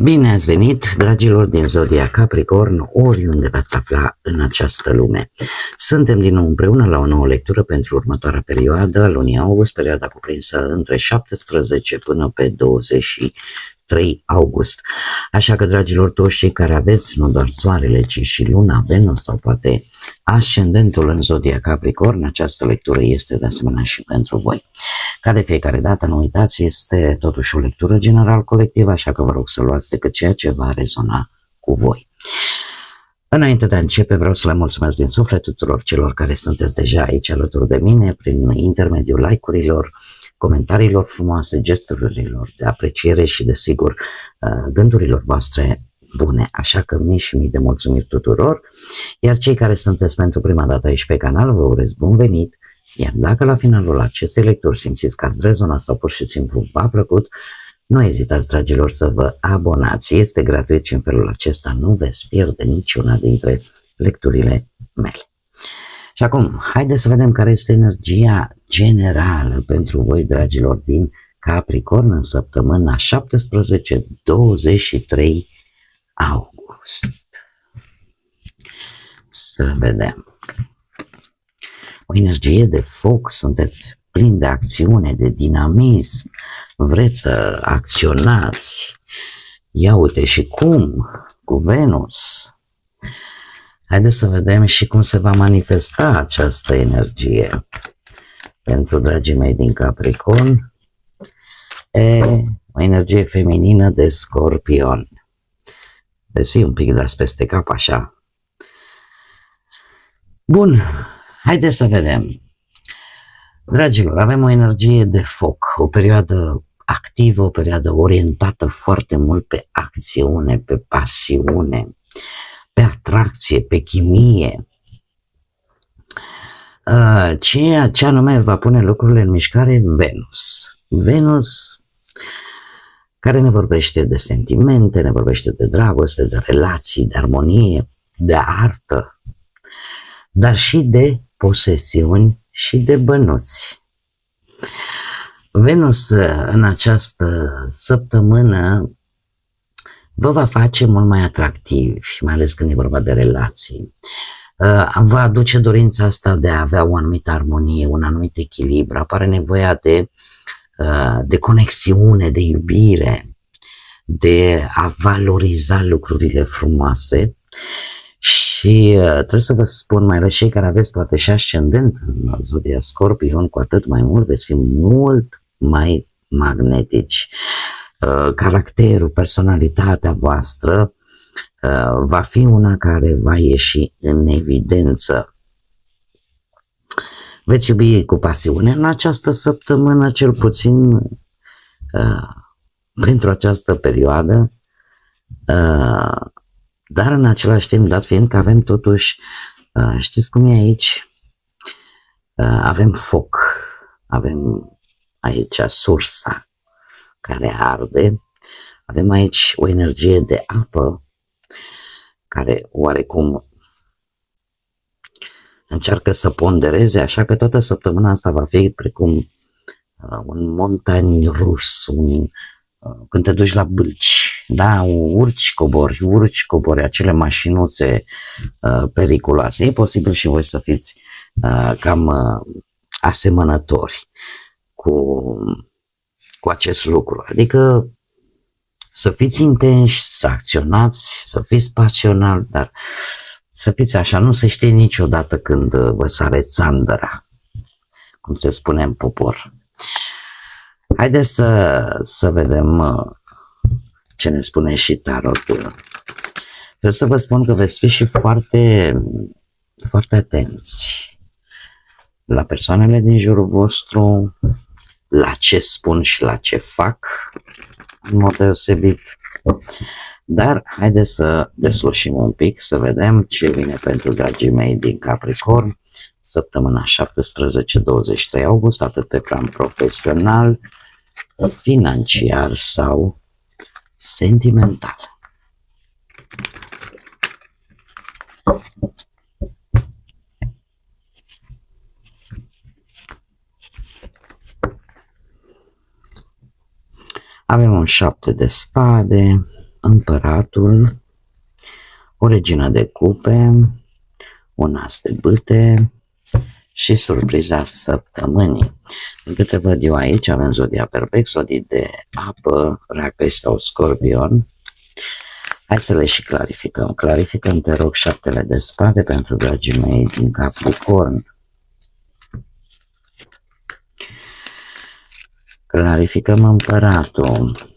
Bine ați venit, dragilor din Zodia Capricorn, oriunde v-ați afla în această lume. Suntem din nou împreună la o nouă lectură pentru următoarea perioadă, lunii august, perioada cuprinsă între 17 până pe 23 august. Așa că, dragilor, toți cei care aveți nu doar soarele, ci și luna, Venus sau poate ascendentul în Zodia Capricorn, această lectură este de asemenea și pentru voi. Ca de fiecare dată, nu uitați, este totuși o lectură general colectivă, așa că vă rog să luați decât ceea ce va rezona cu voi. Înainte de a începe, vreau să le mulțumesc din suflet tuturor celor care sunteți deja aici alături de mine, prin intermediul like-urilor, comentariilor frumoase, gesturilor de apreciere și, desigur, gândurilor voastre bune. Așa că mii și mii de mulțumiri tuturor, iar cei care sunteți pentru prima dată aici pe canal, vă urez bun venit. Iar dacă la finalul acestei lecturi simțiți că ați rezonat sau pur și simplu v-a plăcut, nu ezitați, dragilor, să vă abonați. Este gratuit și în felul acesta nu veți pierde niciuna dintre lecturile mele. Și acum, haideți să vedem care este energia generală pentru voi, dragilor, din Capricorn în săptămâna 17-23 august. Să vedem. O energie de foc, sunteți plini de acțiune, de dinamism, vreți să acționați. Ia uite și cum, cu Venus. Haideți să vedem și cum se va manifesta această energie pentru dragii mei din Capricorn. O energie feminină de Scorpion. Veți fi un pic dați peste cap așa. Bun. Haideți să vedem. Dragilor, avem o energie de foc, o perioadă activă, o perioadă orientată foarte mult pe acțiune, pe pasiune, pe atracție, pe chimie. Ce anume va pune lucrurile în mișcare? Venus. Venus care ne vorbește de sentimente, ne vorbește de dragoste, de relații, de armonie, de artă, dar și de posesiuni și de bănuți. Venus în această săptămână vă va face mult mai atractivi, mai ales când e vorba de relații. Va aduce dorința asta de a avea o anumită armonie, un anumit echilibru, apare nevoia de conexiune, de iubire, de a valoriza lucrurile frumoase. Și trebuie să vă spun, mai ales cei care aveți poate și ascendent în Zodia Scorpion, cu atât mai mult veți fi mult mai magnetici. Caracterul, personalitatea voastră va fi una care va ieși în evidență. Veți iubi cu pasiune în această săptămână, cel puțin pentru această perioadă, dar în același timp, dat fiind că avem totuși, știți cum e aici? Avem foc, avem aici sursa care arde, avem aici o energie de apă care oarecum încearcă să pondereze, așa că toată săptămâna asta va fi precum un montagne rus, când te duci la Bâlci, da, urci, cobori, acele mașinuțe periculoase. E posibil și voi să fiți cam asemănători cu acest lucru. Adică să fiți intenși, să acționați, să fiți pasionali, dar să fiți așa, nu se știe niciodată când vă sare țandăra, cum se spune în popor. Haideți să vedem ce ne spune și tarotul. Trebuie să vă spun că veți fi și foarte, foarte atenți la persoanele din jurul vostru, la ce spun și la ce fac, în mod deosebit. Dar haideți să deslușim un pic, să vedem ce vine pentru dragii mei din Capricorn, săptămâna 17-23 august, atât pe plan profesional, financiar sau sentimental. Avem un 7 de spade, împăratul, o regină de cupe, un as de bâte și surpriza săptămânii. Din câte văd eu aici, avem zodia Berbec, zodii de apă, Rapeș sau Scorpion. Hai să le și clarificăm. Clarificăm, te rog, 7 de spade pentru dragii mei din Capricorn. Clarificăm împăratul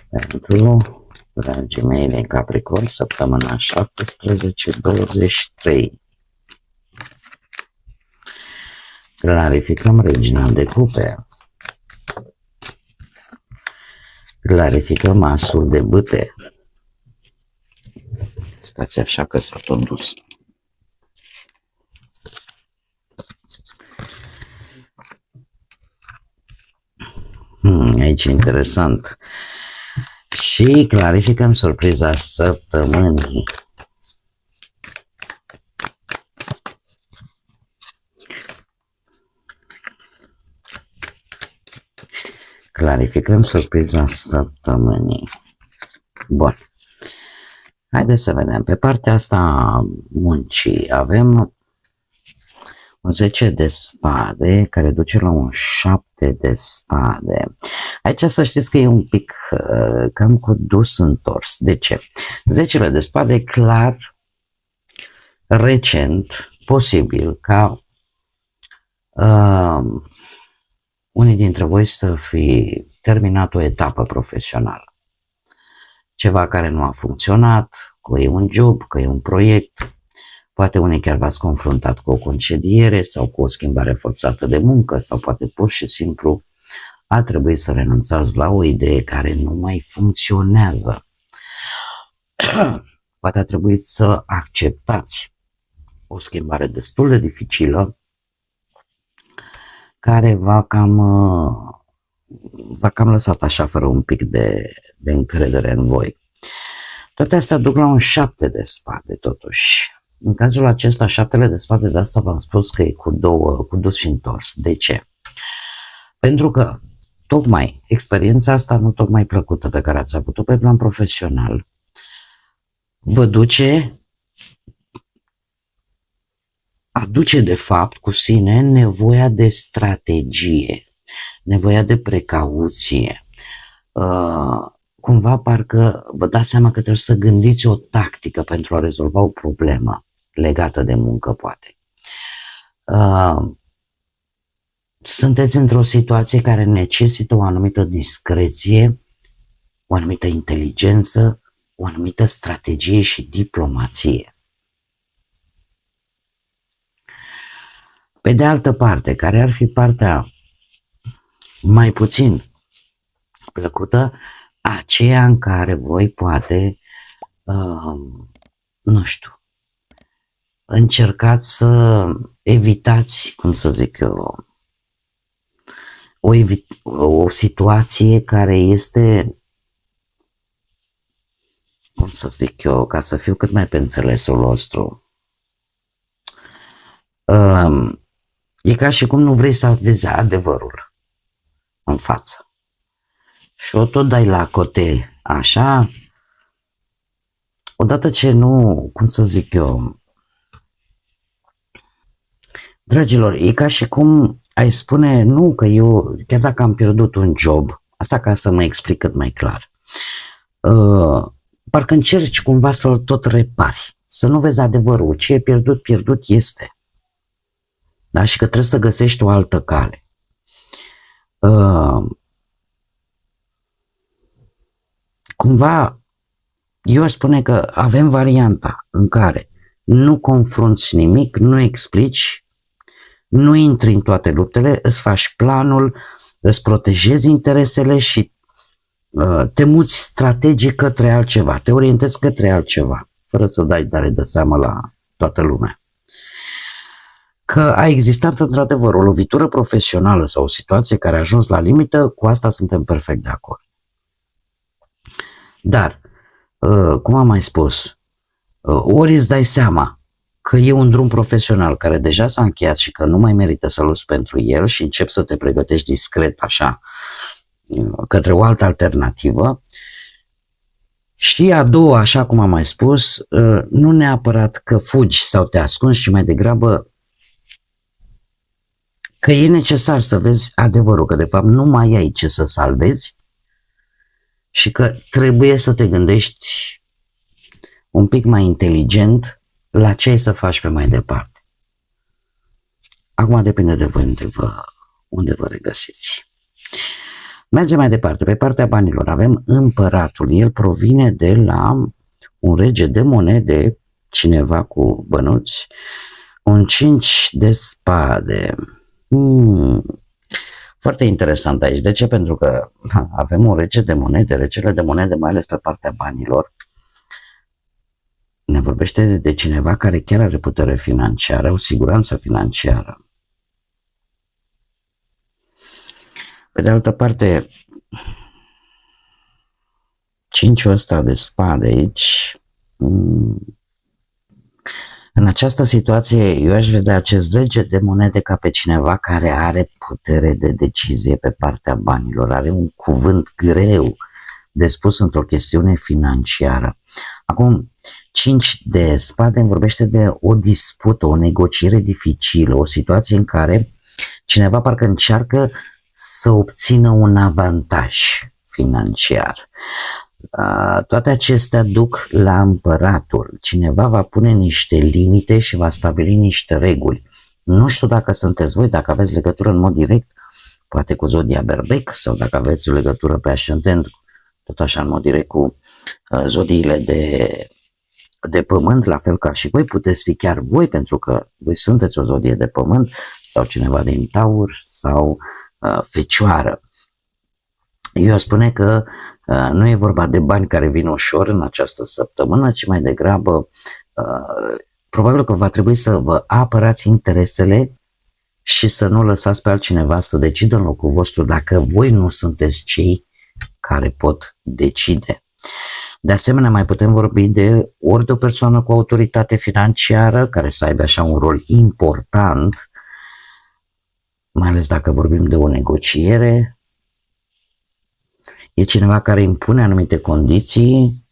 pentru dragii mei din Capricorn, săptămâna 17-23. Clarificăm regina de cupe. Clarificăm asul de bâte. Stați așa că s-a tot dus. Aici e interesant. Și clarificăm surpriza săptămânii. Clarificăm surpriza săptămânii. Bun. Haideți să vedem. Pe partea asta a muncii avem un 10 de spade care duce la un 7 de spade. Aici să știți că e un pic cam cu dus întors. De ce? 10 de spade clar, recent, posibil ca unii dintre voi să fi terminat o etapă profesională. Ceva care nu a funcționat, că e un job, că e un proiect, poate unii chiar v-ați confruntat cu o concediere sau cu o schimbare forțată de muncă sau poate pur și simplu a trebuit să renunțați la o idee care nu mai funcționează. Poate a trebuit să acceptați o schimbare destul de dificilă care v-a cam lăsat așa fără un pic de încredere în voi. Toate astea duc la un 7 de spade totuși. În cazul acesta, 7 de spade, de asta v-am spus că e cu dus și întors. De ce? Pentru că tocmai experiența asta nu tocmai plăcută pe care ați avut-o pe plan profesional vă aduce de fapt cu sine nevoia de strategie, nevoia de precauție. Cumva parcă vă dați seama că trebuie să gândiți o tactică pentru a rezolva o problemă legată de muncă, poate. Sunteți într-o situație care necesită o anumită discreție, o anumită inteligență, o anumită strategie și diplomație. Pe de altă parte, care ar fi partea mai puțin plăcută, aceea în care voi poate, nu știu, încercați să evitați, cum să zic eu, o situație care este, cum să zic eu, ca să fiu cât mai pe înțelesul vostru, e ca și cum nu vrei să vezi adevărul în față. Și o tot dai la cote așa, odată ce nu, cum să zic eu, dragilor, e ca și cum ai spune, nu, că eu, chiar dacă am pierdut un job, asta ca să mă explic cât mai clar, parcă încerci cumva să-l tot repari, să nu vezi adevărul, ce e pierdut, pierdut este. Da? Și că trebuie să găsești o altă cale. Cumva, eu aș spune că avem varianta în care nu confrunți nimic, nu explici, nu intri în toate luptele, îți faci planul, îți protejezi interesele și te muți strategic către altceva, te orientezi către altceva, fără să dai dare de seamă la toată lumea. Că a existat într-adevăr o lovitură profesională sau o situație care a ajuns la limită, cu asta suntem perfect de acord. Dar, cum am mai spus, ori îți dai seama că e un drum profesional care deja s-a încheiat și că nu mai merită să lupți pentru el și începi să te pregătești discret așa către o altă alternativă, Și a doua, așa cum am mai spus, nu neapărat că fugi sau te ascunzi, ci mai degrabă că e necesar să vezi adevărul, că de fapt nu mai ai ce să salvezi și că trebuie să te gândești un pic mai inteligent la ce ai să faci pe mai departe. Acum depinde de voi unde vă regăsiți. Mergem mai departe. Pe partea banilor avem împăratul. El provine de la un rege de monede, cineva cu bănuți, un 5 de spade. Foarte interesant aici. De ce? Pentru că avem un rege de monede. Regele de monede, mai ales pe partea banilor, ne vorbește de cineva care chiar are putere financiară, o siguranță financiară. Pe de altă parte, 5-ul ăsta de spade aici, în această situație eu aș vedea acest rege de monede ca pe cineva care are putere de decizie pe partea banilor, are un cuvânt greu de spus într-o chestiune financiară. Acum, 5 de spade îmi vorbește de o dispută, o negociere dificilă, o situație în care cineva parcă încearcă să obțină un avantaj financiar. Toate acestea duc la împăratul. Cineva va pune niște limite și va stabili niște reguli. Nu știu dacă sunteți voi, dacă aveți legătură în mod direct, poate cu zodia Berbec, sau dacă aveți o legătură pe ascendent, tot așa în mod direct cu zodiile de pământ, la fel ca și voi, puteți fi chiar voi, pentru că voi sunteți o zodie de pământ, sau cineva din Taur, sau Fecioară. Eu aș spune că nu e vorba de bani care vin ușor în această săptămână, ci mai degrabă probabil că va trebui să vă apărați interesele și să nu lăsați pe altcineva să decidă în locul vostru dacă voi nu sunteți cei care pot decide. De asemenea, mai putem vorbi de ori de o persoană cu autoritate financiară care să aibă așa un rol important, mai ales dacă vorbim de o negociere. E cineva care impune anumite condiții,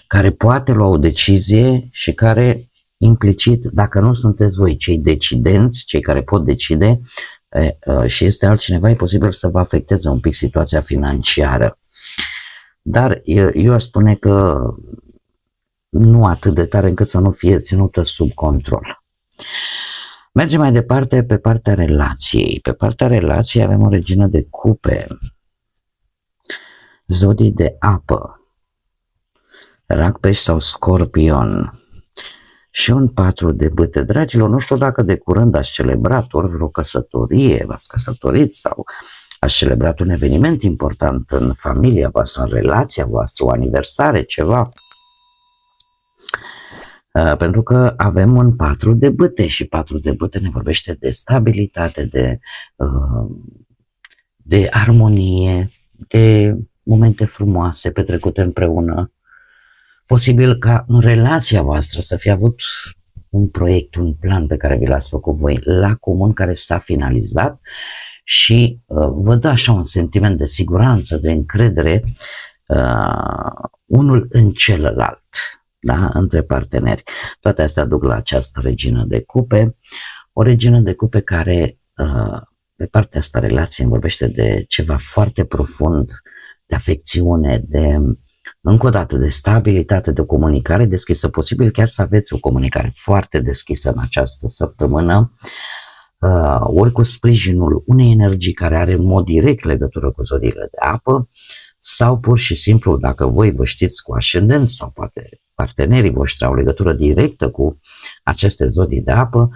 care poate lua o decizie și care implicit, dacă nu sunteți voi cei decidenți, cei care pot decide, și este altcineva, e posibil să vă afecteze un pic situația financiară. Dar eu aș spune că nu atât de tare încât să nu fie ținută sub control. Mergem mai departe pe partea relației. Pe partea relației avem o regină de cupe, zodii de apă, Rac, Pești sau Scorpion și un 4 de bâte. Dragilor, nu știu dacă de curând ați celebrat ori vreo căsătorie, v-ați căsătorit sau ați celebrat un eveniment important în familia voastră, în relația voastră, o aniversare, ceva. Pentru că avem un 4 de bâte și 4 de bâte ne vorbește de stabilitate, de armonie, de momente frumoase petrecute împreună. Posibil ca în relația voastră să fie avut un proiect, un plan pe care vi l-ați făcut voi la comun, care s-a finalizat și vă dă așa un sentiment de siguranță, de încredere unul în celălalt, da? Între parteneri. Toate astea duc la această regină de cupe, o regină de cupe care pe partea asta relație îmi vorbește de ceva foarte profund, de afecțiune, de încă o dată de stabilitate, de comunicare deschisă, posibil chiar să aveți o comunicare foarte deschisă în această săptămână, ori cu sprijinul unei energii care are în mod direct legătură cu zodiile de apă, sau pur și simplu, dacă voi vă știți cu ascendent sau poate partenerii voștri au legătură directă cu aceste zodii de apă,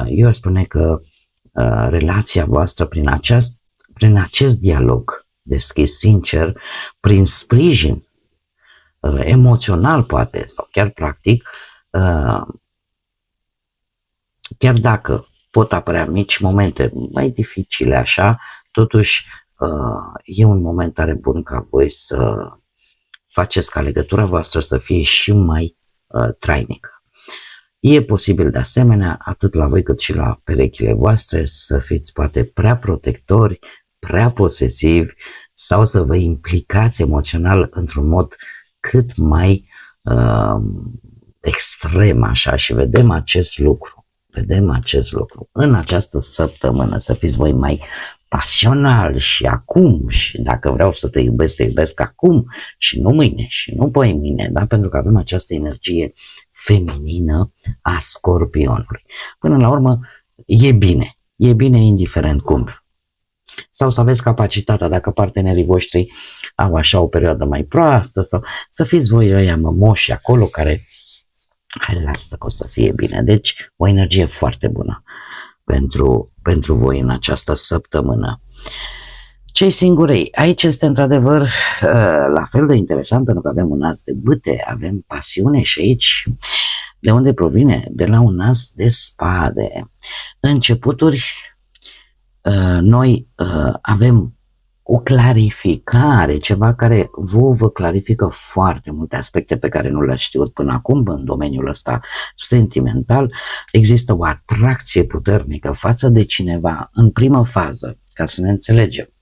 eu aș spune că relația voastră prin acest dialog deschis, sincer, prin sprijin emoțional poate sau chiar practic, chiar dacă pot apărea mici momente mai dificile așa, totuși e un moment tare bun ca voi să faceți ca legătura voastră să fie și mai trainică. E posibil de asemenea, atât la voi cât și la perechile voastre, să fiți poate prea protectori, prea posesivi sau să vă implicați emoțional într-un mod cât mai extrem așa și vedem acest lucru. În această săptămână să fiți voi mai pasional și acum și dacă vreau să te iubesc acum și nu mâine și nu poimâine, da? Pentru că avem această energie feminină a Scorpionului. Până la urmă e bine indiferent cum. Sau să aveți capacitatea, dacă partenerii voștri au așa o perioadă mai proastă, sau să fiți voi ăia mămoși acolo care hai, lasă că o să fie bine. Deci o energie foarte bună pentru voi în această săptămână. Cei singurei, aici este într-adevăr la fel de interesant pentru că avem un as de bâte, avem pasiune și aici de unde provine? De la un as de spade. Începuturi, noi avem o clarificare, ceva care vă clarifică foarte multe aspecte pe care nu le-ați știut până acum în domeniul ăsta sentimental. Există o atracție puternică față de cineva în primă fază, ca să ne înțelegem.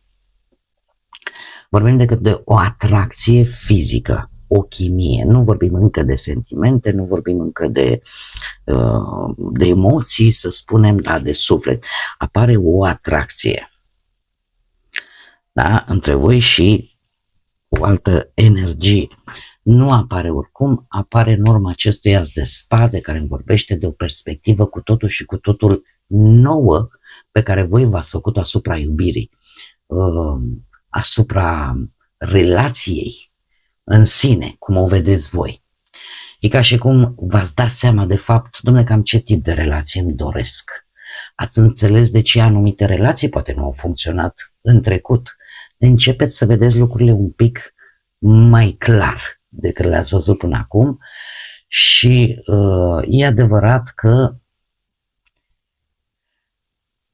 Vorbim decât de o atracție fizică, o chimie, nu vorbim încă de sentimente, nu vorbim încă de emoții, să spunem, da, de suflet. Apare o atracție, da, între voi și o altă energie. Nu apare oricum, apare în urma acestui as de spade care îmi vorbește de o perspectivă cu totul și cu totul nouă pe care voi v-ați făcut asupra iubirii, asupra relației în sine, cum o vedeți voi. E ca și cum v-ați dat seama de fapt, dom'le, cam ce tip de relație îmi doresc. Ați înțeles de ce anumite relații poate nu au funcționat în trecut. Începeți să vedeți lucrurile un pic mai clar decât le-ați văzut până acum și e adevărat că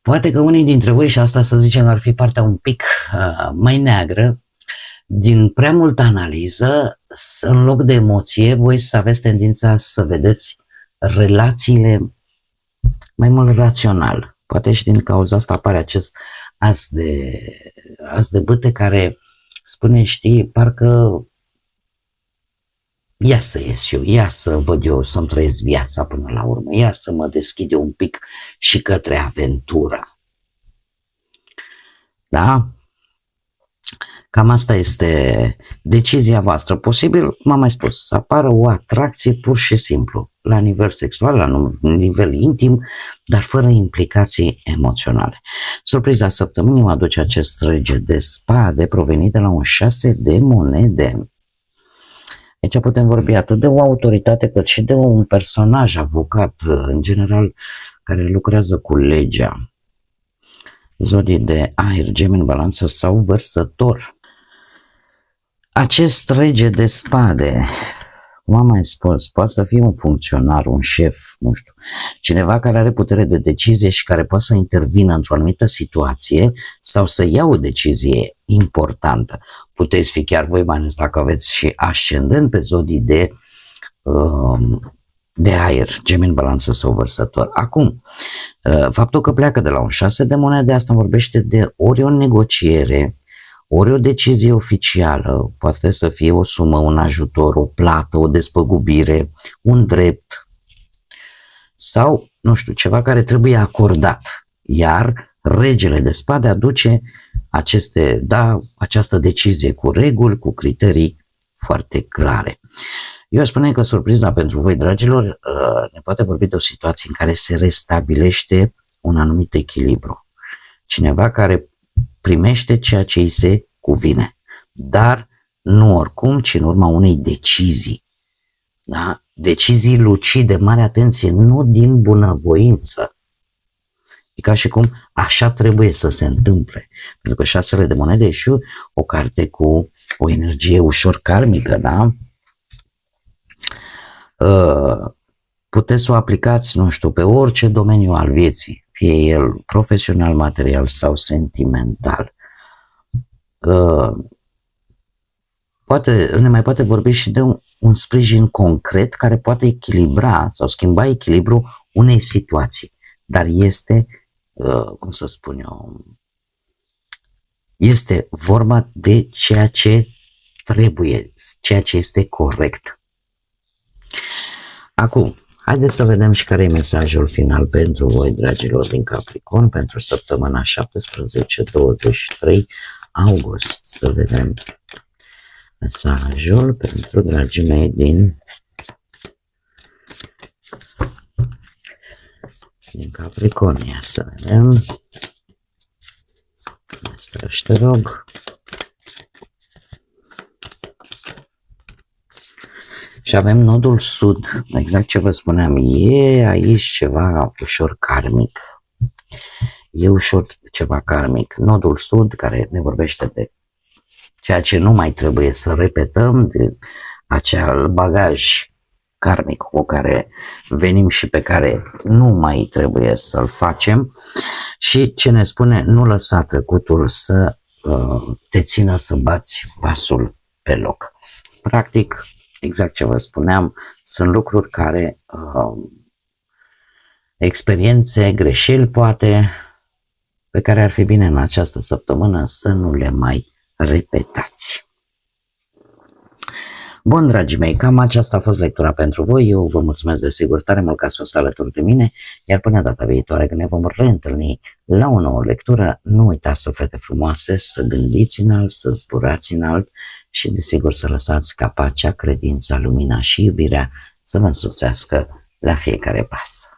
poate că unii dintre voi, și asta să zicem ar fi partea un pic mai neagră, din prea multă analiză, în loc de emoție, voi să aveți tendința să vedeți relațiile mai mult rațional. Poate și din cauza asta apare acest as de bâte care spune, știi, parcă ia să ies eu, ia să văd eu, să-mi trăiesc viața până la urmă, ia să mă deschid eu un pic și către aventura. Da? Cam asta este decizia voastră. Posibil, m-am mai spus, să apară o atracție pur și simplu, la nivel sexual, la nivel intim, dar fără implicații emoționale. Surpriza săptămânii mă aduce acest rege de spade provenit de la un 6 de monede. Aici putem vorbi atât de o autoritate cât și de un personaj, avocat, în general, care lucrează cu legea. Zodii de aer, Gemeni, Balanță sau Vărsător. Acest rege de spade, cum am mai spus, poate să fie un funcționar, un șef, nu știu, cineva care are putere de decizie și care poate să intervină într-o anumită situație sau să ia o decizie importantă. Puteți fi chiar voi, mai ales dacă aveți și ascendent pe zodii de aer, Gemeni, Balanță sau Vărsător. Acum, faptul că pleacă de la un 6 de monede, asta vorbește de ori o negociere, ori o decizie oficială, poate să fie o sumă, un ajutor, o plată, o despăgubire, un drept sau, nu știu, ceva care trebuie acordat. Iar regele de spade aduce această decizie cu reguli, cu criterii foarte clare. Eu aș spune că surpriza pentru voi, dragilor, ne poate vorbi de o situație în care se restabilește un anumit echilibru. Cineva care primește ceea ce îi se cuvine, dar nu oricum, ci în urma unei decizii. Da? Decizii lucide, mare atenție, nu din bunăvoință. E ca și cum așa trebuie să se întâmple. Pentru că 6 de monede e și o carte cu o energie ușor karmică, da? Puteți să o aplicați, nu știu, pe orice domeniu al vieții, fie el profesional, material sau sentimental. Ne mai poate vorbi și de un sprijin concret care poate echilibra sau schimba echilibrul unei situații, dar este, cum să spun eu, este vorba de ceea ce trebuie, ceea ce este corect. Acum, haideți să vedem și care e mesajul final pentru voi, dragilor din Capricorn, pentru săptămâna 17-23 august. Să vedem mesajul pentru dragii mei din Capricorn. Ia să vedem. Asta te rog. Și avem nodul sud, exact ce vă spuneam, e aici ceva ușor karmic. E ușor ceva karmic. Nodul sud care ne vorbește de ceea ce nu mai trebuie să repetăm, de acel bagaj karmic cu care venim și pe care nu mai trebuie să-l facem. Și ce ne spune, nu lăsa trecutul să te țină să bați pasul pe loc. Practic, exact ce vă spuneam, sunt lucruri care, experiențe, greșeli poate, pe care ar fi bine în această săptămână să nu le mai repetați. Bun, dragii mei, cam aceasta a fost lectura pentru voi. Eu vă mulțumesc desigur tare mult că ați fost alături de mine, iar până data viitoare când ne vom reîntâlni la o nouă lectură, nu uitați, suflete frumoase, să gândiți înalt, să zburați înalt și desigur să lăsați ca pacea, credința, lumina și iubirea să vă însoțească la fiecare pas.